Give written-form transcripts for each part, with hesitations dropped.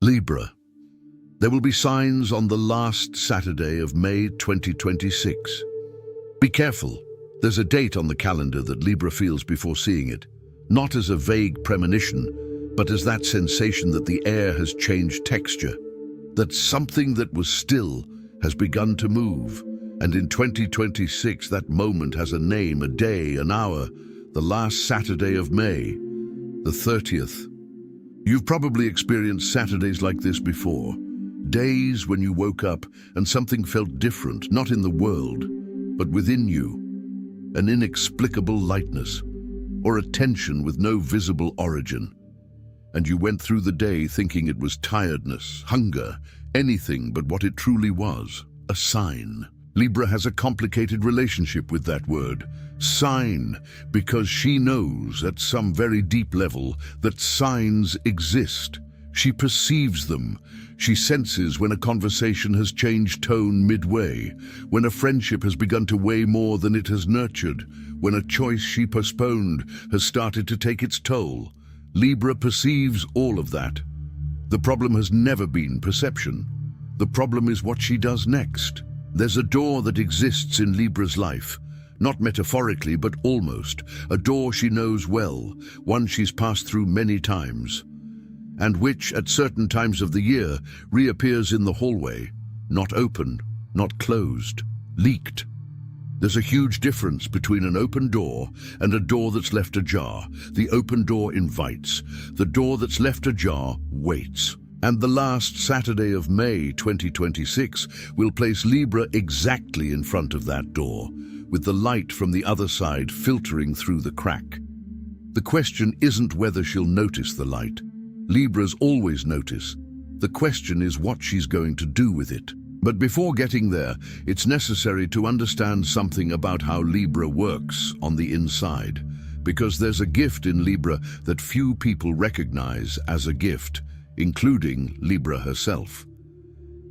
Libra. There will be signs on the last Saturday of May 2026. Be careful. There's a date on the calendar that Libra feels before seeing it, not as a vague premonition, but as that sensation that the air has changed texture, that something that was still has begun to move. And in 2026, that moment has a name, a day, an hour, the last Saturday of May, the 30th. You've probably experienced Saturdays like this before. Days when you woke up and something felt different, not in the world, but within you. An inexplicable lightness, or a tension with no visible origin. And you went through the day thinking it was tiredness, hunger, anything but what it truly was, a sign. Libra has a complicated relationship with that word, sign, because she knows at some very deep level that signs exist. She perceives them. She senses when a conversation has changed tone midway, when a friendship has begun to weigh more than it has nurtured, when a choice she postponed has started to take its toll. Libra perceives all of that. The problem has never been perception. The problem is what she does next. There's a door that exists in Libra's life, not metaphorically, but almost. A door she knows well, one she's passed through many times, and which, at certain times of the year, reappears in the hallway, not open, not closed, leaked. There's a huge difference between an open door and a door that's left ajar. The open door invites. The door that's left ajar waits. And the last Saturday of May 2026 will place Libra exactly in front of that door, with the light from the other side filtering through the crack. The question isn't whether she'll notice the light. Libras always notice. The question is what she's going to do with it. But before getting there, it's necessary to understand something about how Libra works on the inside, because there's a gift in Libra that few people recognize as a gift, including Libra herself.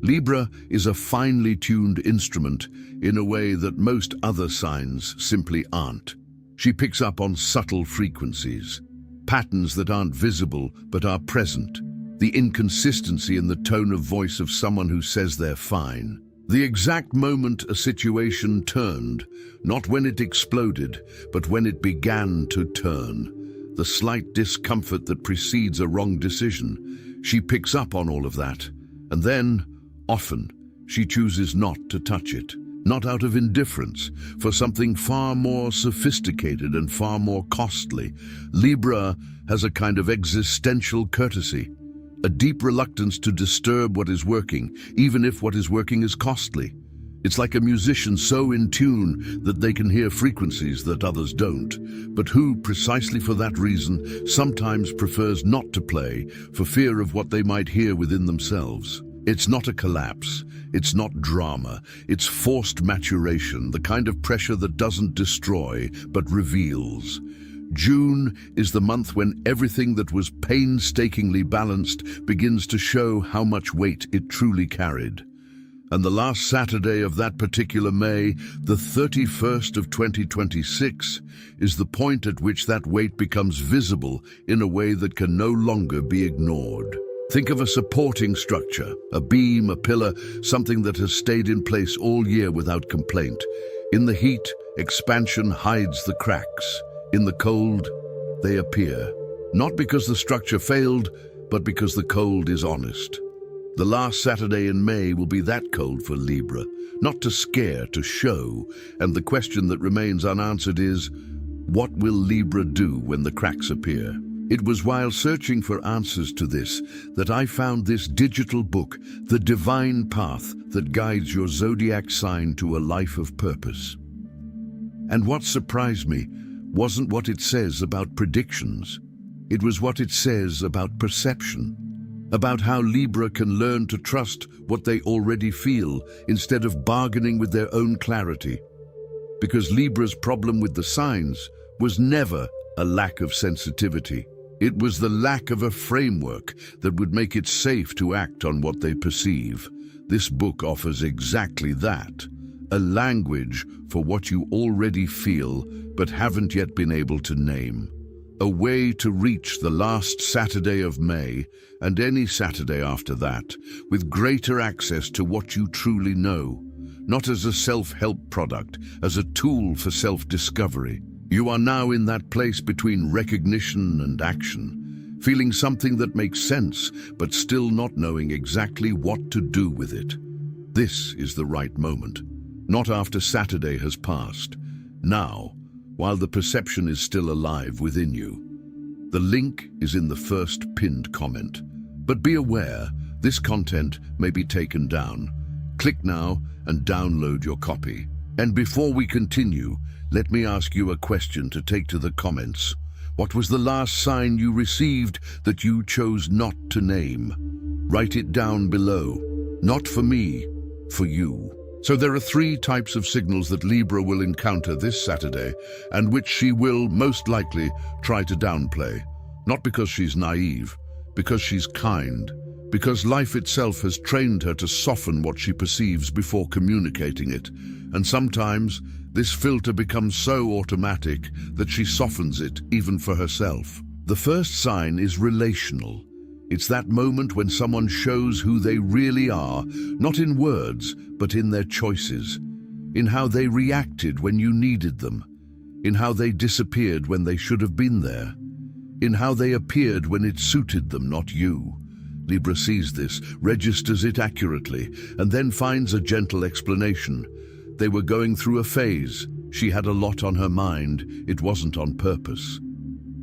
Libra is a finely tuned instrument in a way that most other signs simply aren't. She picks up on subtle frequencies, patterns that aren't visible but are present, the inconsistency in the tone of voice of someone who says they're fine, the exact moment a situation turned, not when it exploded, but when it began to turn, the slight discomfort that precedes a wrong decision. She picks up on all of that, and then, often, she chooses not to touch it. Not out of indifference, for something far more sophisticated and far more costly. Libra has a kind of existential courtesy, a deep reluctance to disturb what is working, even if what is working is costly. It's like a musician so in tune that they can hear frequencies that others don't, but who, precisely for that reason, sometimes prefers not to play for fear of what they might hear within themselves. It's not a collapse, it's not drama, it's forced maturation, the kind of pressure that doesn't destroy, but reveals. June is the month when everything that was painstakingly balanced begins to show how much weight it truly carried. And the last Saturday of that particular May, the 31st of 2026, is the point at which that weight becomes visible in a way that can no longer be ignored. Think of a supporting structure, a beam, a pillar, something that has stayed in place all year without complaint. In the heat, expansion hides the cracks. In the cold, they appear. Not because the structure failed, but because the cold is honest. The last Saturday in May will be that cold for Libra, not to scare, to show. And the question that remains unanswered is, what will Libra do when the cracks appear? It was while searching for answers to this that I found this digital book, The Divine Path That Guides Your Zodiac Sign to a Life of Purpose. And what surprised me wasn't what it says about predictions. It was what it says about perception, about how Libra can learn to trust what they already feel instead of bargaining with their own clarity. Because Libra's problem with the signs was never a lack of sensitivity. It was the lack of a framework that would make it safe to act on what they perceive. This book offers exactly that, a language for what you already feel but haven't yet been able to name. a way to reach the last Saturday of May and any Saturday after that with greater access to what you truly know, not as a self-help product, as a tool for self-discovery. You are now in that place between recognition and action, feeling something that makes sense, but still not knowing exactly what to do with it. This is the right moment, not after Saturday has passed. Now, while the perception is still alive within you. The link is in the first pinned comment. But be aware, this content may be taken down. Click now and download your copy. And before we continue, let me ask you a question to take to the comments. What was the last sign you received that you chose not to name? Write it down below. Not for me, for you. So there are 3 types of signals that Libra will encounter this Saturday, and which she will, most likely, try to downplay. Not because she's naive, because she's kind, because life itself has trained her to soften what she perceives before communicating it. And sometimes, this filter becomes so automatic that she softens it, even for herself. The first sign is relational. It's that moment when someone shows who they really are, not in words, but in their choices, in how they reacted when you needed them, in how they disappeared when they should have been there, in how they appeared when it suited them, not you. Libra sees this, registers it accurately, and then finds a gentle explanation. They were going through a phase. She had a lot on her mind. It wasn't on purpose.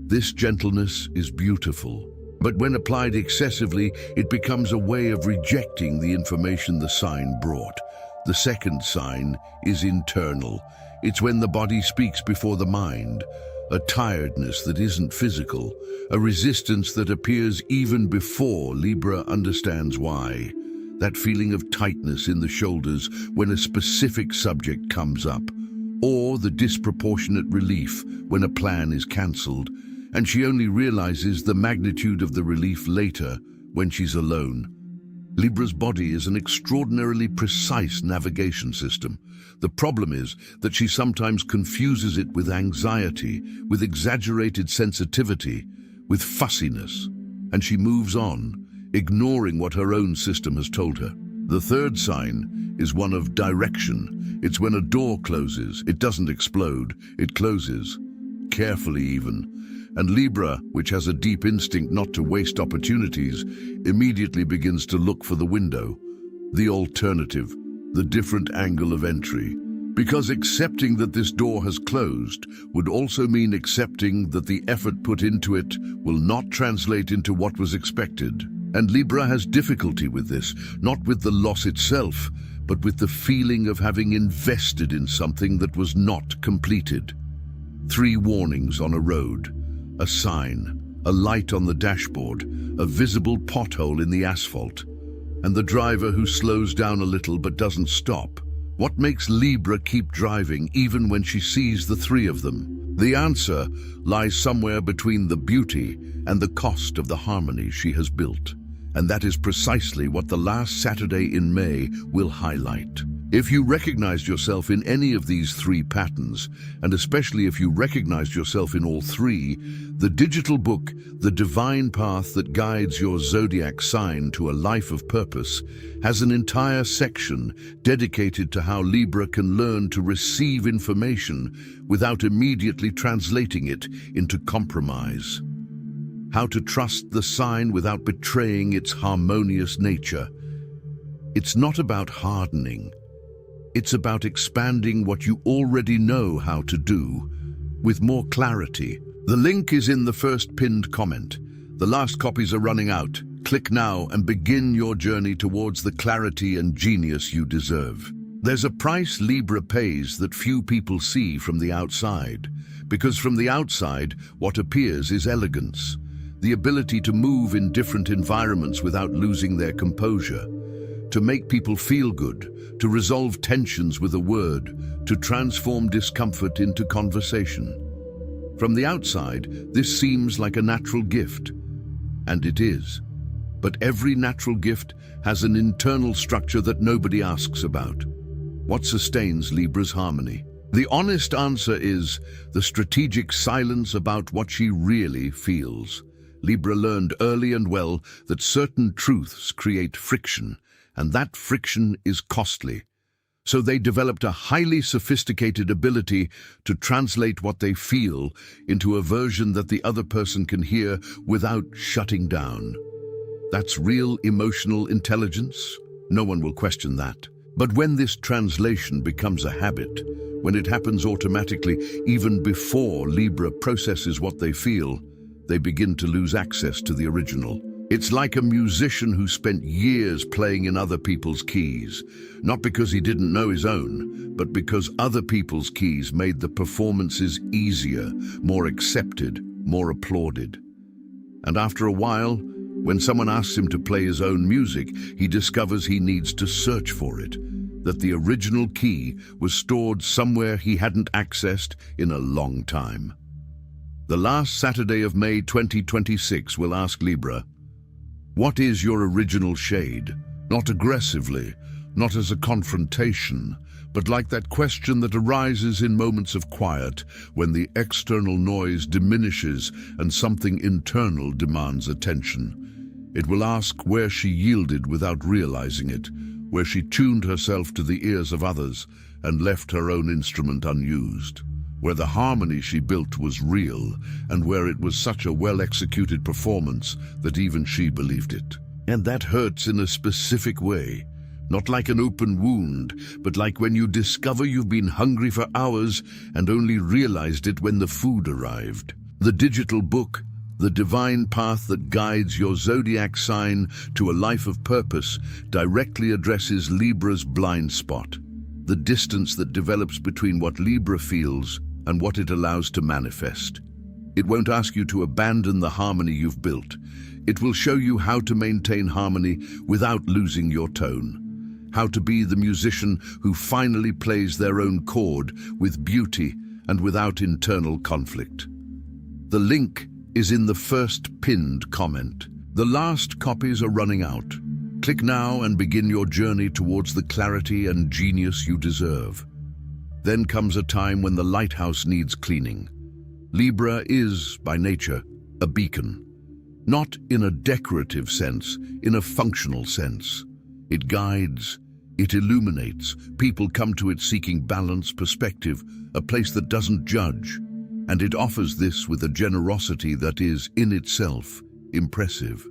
This gentleness is beautiful. But when applied excessively, it becomes a way of rejecting the information the sign brought. The second sign is internal. It's when the body speaks before the mind. A tiredness that isn't physical. A resistance that appears even before Libra understands why. That feeling of tightness in the shoulders when a specific subject comes up. Or the disproportionate relief when a plan is cancelled. And she only realizes the magnitude of the relief later, when she's alone. Libra's body is an extraordinarily precise navigation system. The problem is that she sometimes confuses it with anxiety, with exaggerated sensitivity, with fussiness, and she moves on, ignoring what her own system has told her. The third sign is one of direction. It's when a door closes. It doesn't explode, it closes, carefully even. And Libra, which has a deep instinct not to waste opportunities, immediately begins to look for the window, the alternative, the different angle of entry. Because accepting that this door has closed would also mean accepting that the effort put into it will not translate into what was expected. And Libra has difficulty with this, not with the loss itself, but with the feeling of having invested in something that was not completed. 3 warnings on a road. A sign, a light on the dashboard, a visible pothole in the asphalt, and the driver who slows down a little but doesn't stop. What makes Libra keep driving even when she sees the 3 of them? The answer lies somewhere between the beauty and the cost of the harmony she has built. And that is precisely what the last Saturday in May will highlight. If you recognized yourself in any of these 3 patterns, and especially if you recognized yourself in all 3, the digital book, The Divine Path That Guides Your Zodiac Sign to a Life of Purpose, has an entire section dedicated to how Libra can learn to receive information without immediately translating it into compromise. How to trust the sign without betraying its harmonious nature. It's not about hardening. It's about expanding what you already know how to do, with more clarity. The link is in the first pinned comment. The last copies are running out. Click now and begin your journey towards the clarity and genius you deserve. There's a price Libra pays that few people see from the outside, because from the outside, what appears is elegance, the ability to move in different environments without losing their composure, to make people feel good, to resolve tensions with a word, to transform discomfort into conversation. From the outside, this seems like a natural gift, and it is. But every natural gift has an internal structure that nobody asks about. What sustains Libra's harmony? The honest answer is the strategic silence about what she really feels. Libra learned early and well that certain truths create friction, and that friction is costly. So they developed a highly sophisticated ability to translate what they feel into a version that the other person can hear without shutting down. That's real emotional intelligence. No one will question that. But when this translation becomes a habit, when it happens automatically even before Libra processes what they feel, they begin to lose access to the original. It's like a musician who spent years playing in other people's keys, not because he didn't know his own, but because other people's keys made the performances easier, more accepted, more applauded. And after a while, when someone asks him to play his own music, he discovers he needs to search for it, that the original key was stored somewhere he hadn't accessed in a long time. The last Saturday of May 2026 will ask Libra, what is your original shade? Not aggressively, not as a confrontation, but like that question that arises in moments of quiet when the external noise diminishes and something internal demands attention. It will ask where she yielded without realizing it, where she tuned herself to the ears of others and left her own instrument unused, where the harmony she built was real and where it was such a well-executed performance that even she believed it. And that hurts in a specific way, not like an open wound, but like when you discover you've been hungry for hours and only realized it when the food arrived. The digital book, The Divine Path That Guides Your Zodiac Sign to a Life of Purpose, directly addresses Libra's blind spot, the distance that develops between what Libra feels and what it allows to manifest. It won't ask you to abandon the harmony you've built. It will show you how to maintain harmony without losing your tone, how to be the musician who finally plays their own chord with beauty and without internal conflict. The link is in the first pinned comment. The last copies are running out. Click now and begin your journey towards the clarity and genius you deserve. Then comes a time when the lighthouse needs cleaning. Libra is, by nature, a beacon. Not in a decorative sense, in a functional sense. It guides, it illuminates. People come to it seeking balance, perspective, a place that doesn't judge. And it offers this with a generosity that is, in itself, impressive.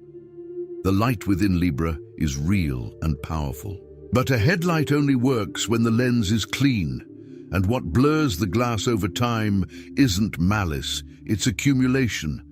The light within Libra is real and powerful. But a headlight only works when the lens is clean. And what blurs the glass over time isn't malice, it's accumulation.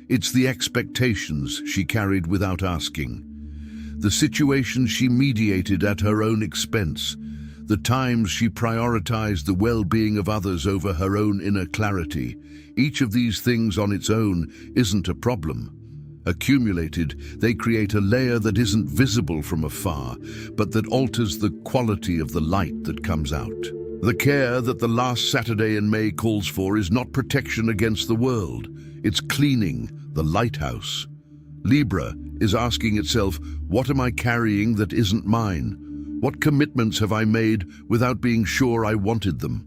It's the expectations she carried without asking. The situations she mediated at her own expense. The times she prioritized the well-being of others over her own inner clarity. Each of these things on its own isn't a problem. Accumulated, they create a layer that isn't visible from afar, but that alters the quality of the light that comes out. The care that the last Saturday in May calls for is not protection against the world. It's cleaning, the lighthouse. Libra is asking itself, what am I carrying that isn't mine? What commitments have I made without being sure I wanted them?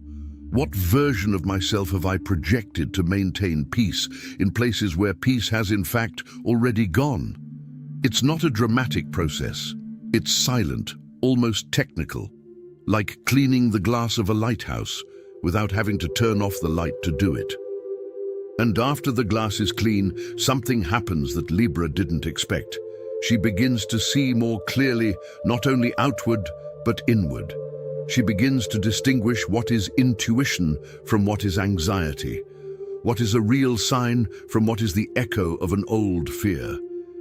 What version of myself have I projected to maintain peace in places where peace has in fact already gone? It's not a dramatic process. It's silent, almost technical, like cleaning the glass of a lighthouse without having to turn off the light to do it. And after the glass is clean, something happens that Libra didn't expect. She begins to see more clearly, not only outward, but inward. She begins to distinguish what is intuition from what is anxiety, what is a real sign from what is the echo of an old fear.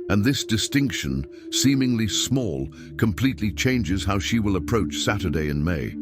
And this distinction, seemingly small, completely changes how she will approach Saturday in May.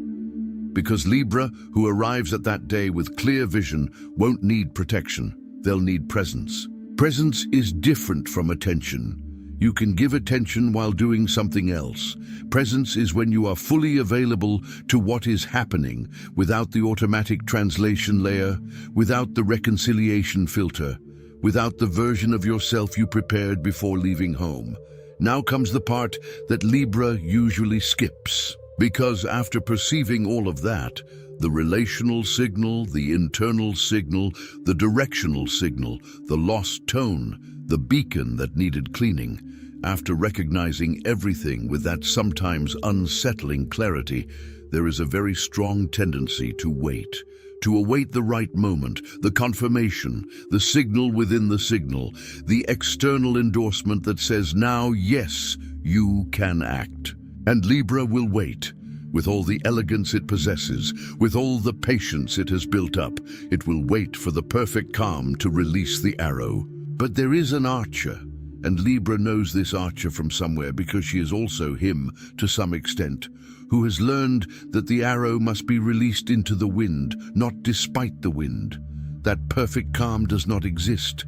Because Libra, who arrives at that day with clear vision, won't need protection. They'll need presence. Presence is different from attention. You can give attention while doing something else. Presence is when you are fully available to what is happening, without the automatic translation layer, without the reconciliation filter, without the version of yourself you prepared before leaving home. Now comes the part that Libra usually skips. Because after perceiving all of that, The relational signal, the internal signal, the directional signal, the lost tone, the beacon that needed cleaning. After recognizing everything with that sometimes unsettling clarity, there is a very strong tendency to wait, to await the right moment, the confirmation, the signal within the signal, the external endorsement that says, now, yes, you can act. And Libra will wait. With all the elegance it possesses, with all the patience it has built up, it will wait for the perfect calm to release the arrow. But there is an archer, and Libra knows this archer from somewhere because she is also him to some extent, who has learned that the arrow must be released into the wind, not despite the wind. That perfect calm does not exist.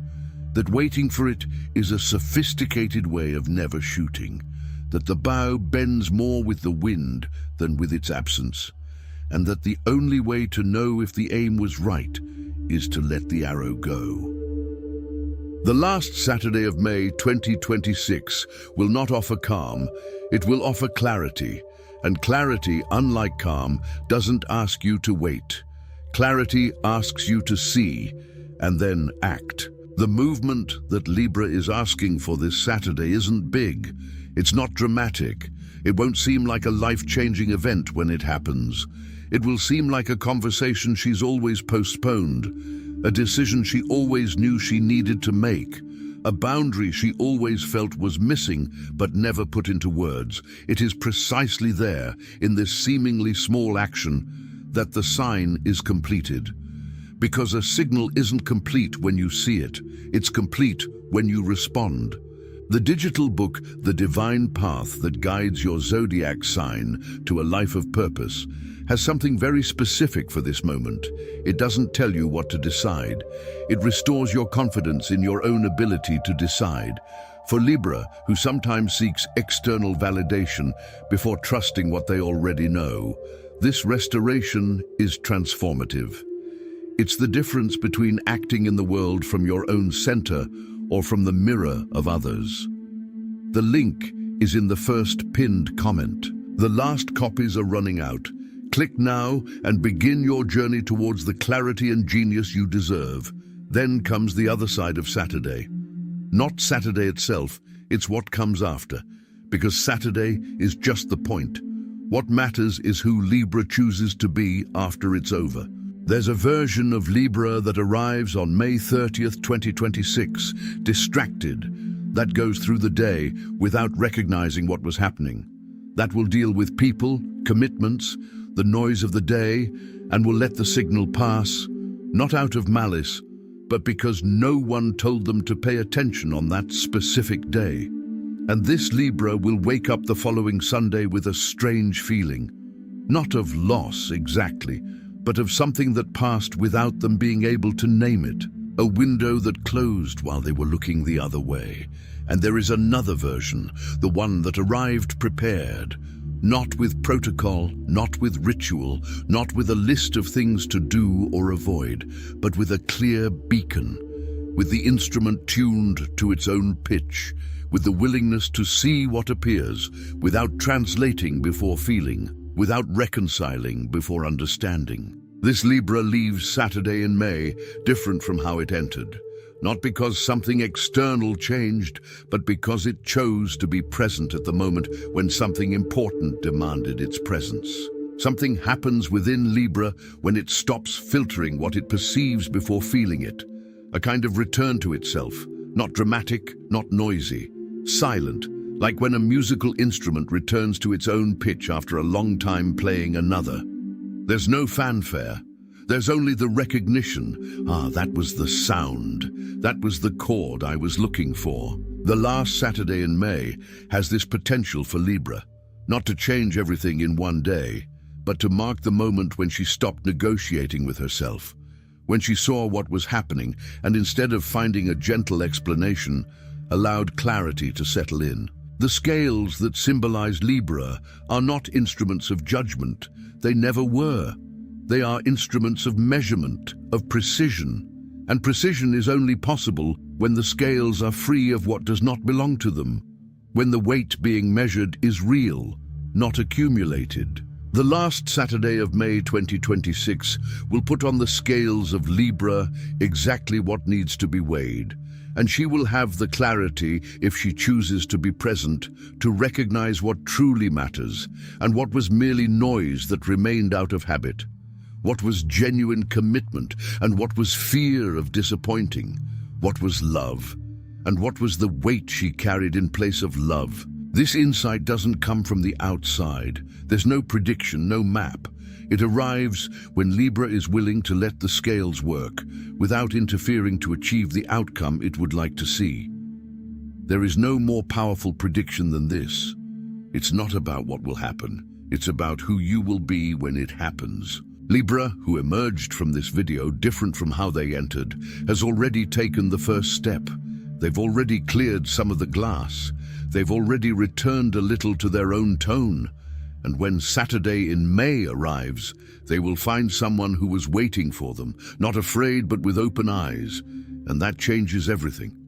That waiting for it is a sophisticated way of never shooting. That the bow bends more with the wind than with its absence. And that the only way to know if the aim was right is to let the arrow go. The last Saturday of May 2026 will not offer calm, it will offer clarity. And clarity, unlike calm, doesn't ask you to wait. Clarity asks you to see and then act. The movement that Libra is asking for this Saturday isn't big. It's not dramatic. It won't seem like a life-changing event when it happens. It will seem like a conversation she's always postponed, a decision she always knew she needed to make, a boundary she always felt was missing but never put into words. It is precisely there, in this seemingly small action, that the sign is completed. Because a signal isn't complete when you see it, it's complete when you respond. The digital book, The Divine Path That Guides Your Zodiac Sign to a Life of Purpose, has something very specific for this moment. It doesn't tell you what to decide. It restores your confidence in your own ability to decide. For Libra, who sometimes seeks external validation before trusting what they already know, this restoration is transformative. It's the difference between acting in the world from your own center or from the mirror of others. The link is in the first pinned comment. The last copies are running out. Click now and begin your journey towards the clarity and genius you deserve. Then comes the other side of Saturday. Not Saturday itself, it's what comes after. Because Saturday is just the point. What matters is who Libra chooses to be after it's over. There's a version of Libra that arrives on May 30th, 2026, distracted, that goes through the day without recognizing what was happening. That will deal with people, commitments, the noise of the day, and will let the signal pass, not out of malice, but because no one told them to pay attention on that specific day. And this Libra will wake up the following Sunday with a strange feeling, not of loss exactly, but of something that passed without them being able to name it, a window that closed while they were looking the other way. And there is another version, the one that arrived prepared, not with protocol, not with ritual, not with a list of things to do or avoid, but with a clear beacon, with the instrument tuned to its own pitch, with the willingness to see what appears, without translating before feeling, without reconciling before understanding. This Libra leaves Saturday in May different from how it entered. Not because something external changed, but because it chose to be present at the moment when something important demanded its presence. Something happens within Libra when it stops filtering what it perceives before feeling it. A kind of return to itself, not dramatic, not noisy, silent, like when a musical instrument returns to its own pitch after a long time playing another. There's no fanfare. There's only the recognition. Ah, that was the sound. That was the chord I was looking for. The last Saturday in May has this potential for Libra, not to change everything in one day, but to mark the moment when she stopped negotiating with herself, when she saw what was happening and instead of finding a gentle explanation, allowed clarity to settle in. The scales that symbolize Libra are not instruments of judgment. They never were. They are instruments of measurement, of precision. And precision is only possible when the scales are free of what does not belong to them, when the weight being measured is real, not accumulated. The last Saturday of May 2026 will put on the scales of Libra exactly what needs to be weighed, and she will have the clarity, if she chooses to be present, to recognize what truly matters and what was merely noise that remained out of habit, what was genuine commitment and what was fear of disappointing, what was love and what was the weight she carried in place of love. This insight doesn't come from the outside. There's no prediction, no map. It arrives when Libra is willing to let the scales work, without interfering to achieve the outcome it would like to see. There is no more powerful prediction than this. It's not about what will happen. It's about who you will be when it happens. Libra, who emerged from this video different from how they entered, has already taken the first step. They've already cleared some of the glass. They've already returned a little to their own tone. And when Saturday in May arrives, they will find someone who was waiting for them, not afraid but with open eyes. And that changes everything.